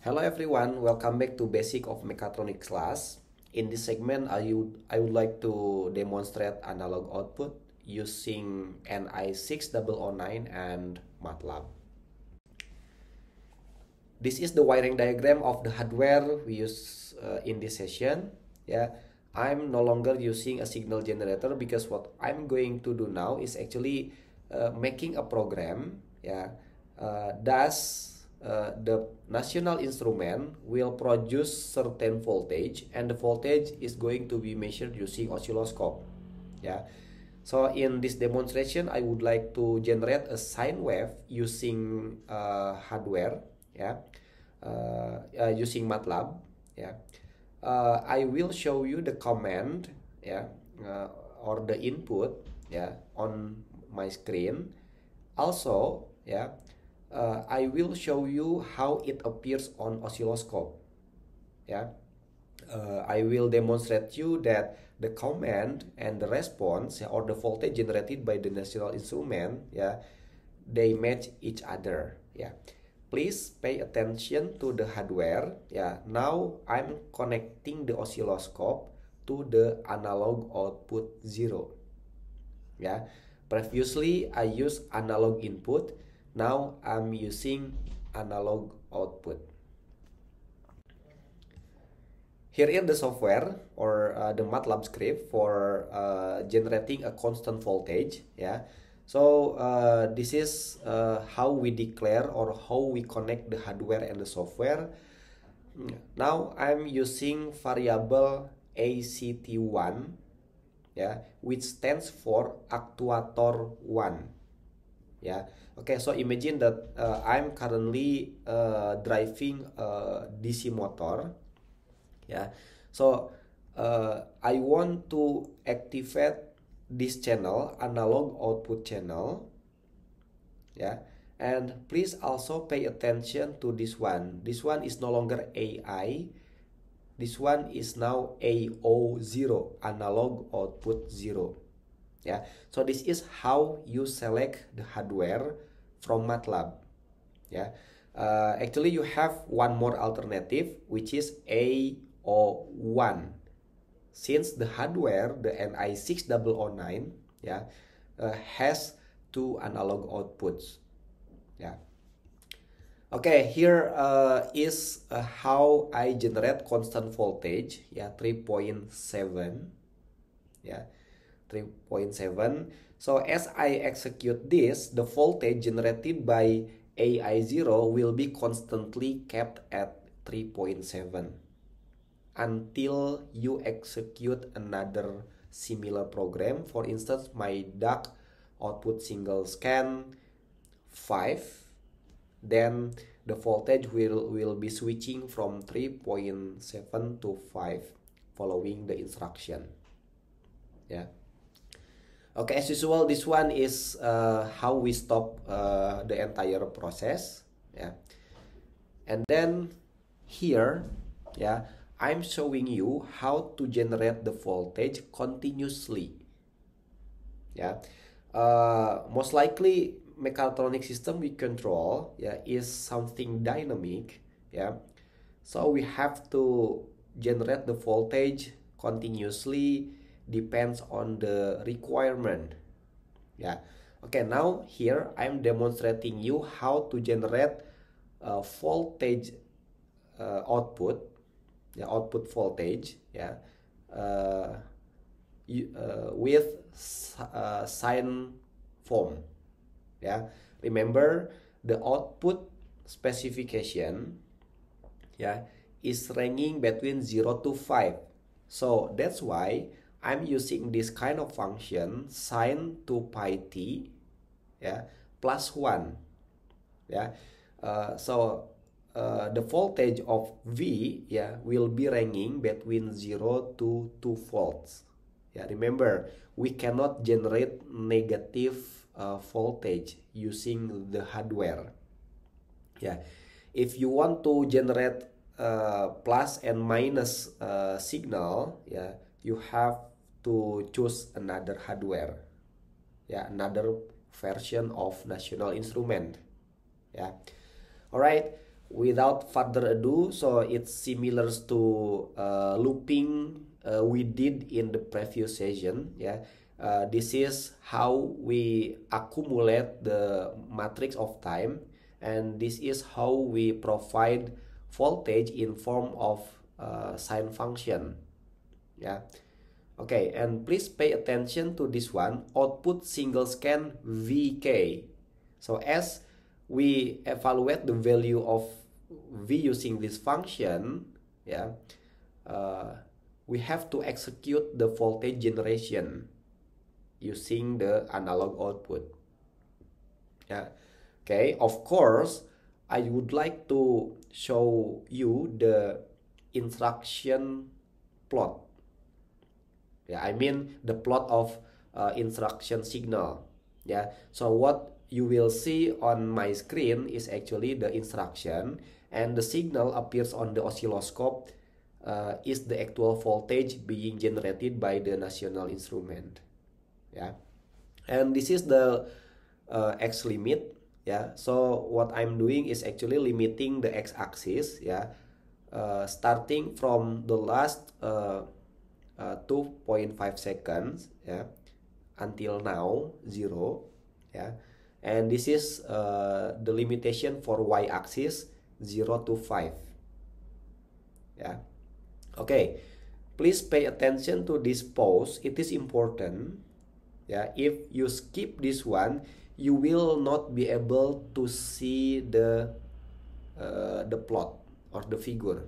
Hello everyone, welcome back to Basic of Mechatronics class. In this segment, I would like to demonstrate analog output using NI6009 and MATLAB. This is the wiring diagram of the hardware we use in this session. I'm no longer using a signal generator because what I'm going to do now is actually making a program. The national instrument will produce certain voltage, and the voltage is going to be measured using oscilloscope. So in this demonstration, I would like to generate a sine wave using hardware, using MATLAB. I will show you the command, or the input, on my screen. Also, I will show you how it appears on oscilloscope. I will demonstrate you that the command and the response, or the voltage generated by the national instrument, they match each other. Please pay attention to the hardware. Now I'm connecting the oscilloscope to the analog output 0. Previously I used analog input. Now I'm using analog output. Here is the software, or the MATLAB script for generating a constant voltage. So this is how we declare, or how we connect the hardware and the software. Now I'm using variable ACT1, which stands for actuator 1. Okay, so imagine that I'm currently driving a DC motor. So I want to activate this channel, analog output channel. And please also pay attention to this one. This one is no longer AI. This one is now AO0, analog output 0. So this is how you select the hardware from MATLAB. Actually you have one more alternative, which is AO1. Since the hardware, the NI6009, has two analog outputs. Okay, here is how I generate constant voltage, 3.7. 3.7. So as I execute this, the voltage generated by AI0 will be constantly kept at 3.7 until you execute another similar program. For instance, my DAC output single scan 5, then the voltage will be switching from 3.7 to 5 following the instruction. Okay, as usual, this one is how we stop the entire process. And then here, I'm showing you how to generate the voltage continuously. Most likely mechatronic system we control is something dynamic. So we have to generate the voltage continuously, depends on the requirement. Okay, now here I'm demonstrating you how to generate voltage output voltage with sine form. Remember, the output specification is ranging between 0 to 5. So that's why I'm using this kind of function, sine 2 pi t, plus 1. So the voltage of V will be ranging between 0 to 2 volts. Remember, we cannot generate negative voltage using the hardware. If you want to generate plus and minus signal, you have to choose another hardware, another version of national instrument. Alright, without further ado, so it's similar to looping we did in the previous session. Yeah, this is how we accumulate the matrix of time, and this is how we provide voltage in form of sine function. Yeah. Okay, and please pay attention to this one, output single scan VK. So as we evaluate the value of V using this function, yeah, we have to execute the voltage generation using the analog output. Yeah. Okay, of course, I would like to show you the instruction plot. Yeah, I mean the plot of instruction signal. Yeah, so what you will see on my screen is actually the instruction, and the signal appears on the oscilloscope is the actual voltage being generated by the national instrument. Yeah, and this is the x limit. Yeah, so what I'm doing is actually limiting the x-axis. Yeah, starting from the last 2.5 seconds, yeah, until now 0. Yeah, and this is the limitation for y-axis 0 to 5. Yeah, okay, please pay attention to this pause, it is important. Yeah, if you skip this one, you will not be able to see the plot or the figure.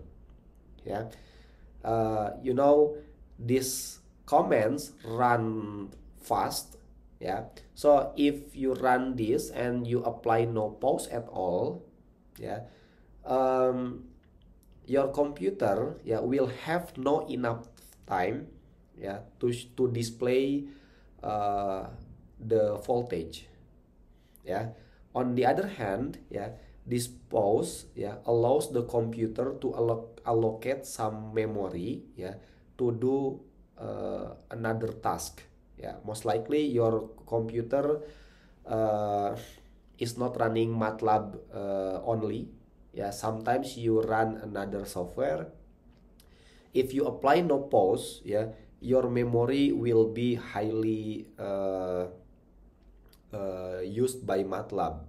Yeah, you know, these comments run fast. Yeah, so if you run this and you apply no pause at all, yeah, your computer, yeah, will have no enough time, yeah, to display the voltage. Yeah, on the other hand, yeah, this pause, yeah, allows the computer to allocate some memory, yeah, to do another task. Yeah, most likely your computer is not running MATLAB only. Yeah, sometimes you run another software. If you apply no pause, yeah, your memory will be highly used by MATLAB.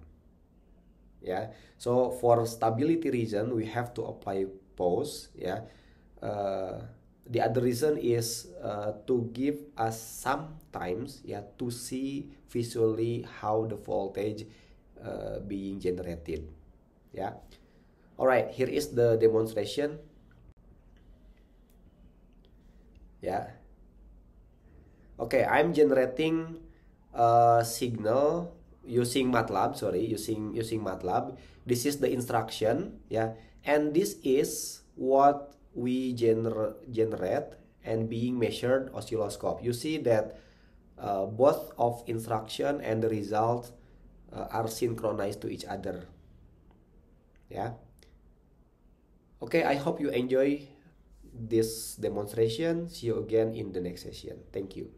Yeah, so for stability reason we have to apply pause. Yeah, the other reason is to give us some times, yeah, to see visually how the voltage being generated. Yeah, all right, here is the demonstration. Yeah, okay, I'm generating a signal using MATLAB. Sorry, using MATLAB. This is the instruction, yeah, and this is what we generate and being measured oscilloscope. You see that both of instruction and the result are synchronized to each other. Yeah. Okay, I hope you enjoy this demonstration. See you again in the next session. Thank you.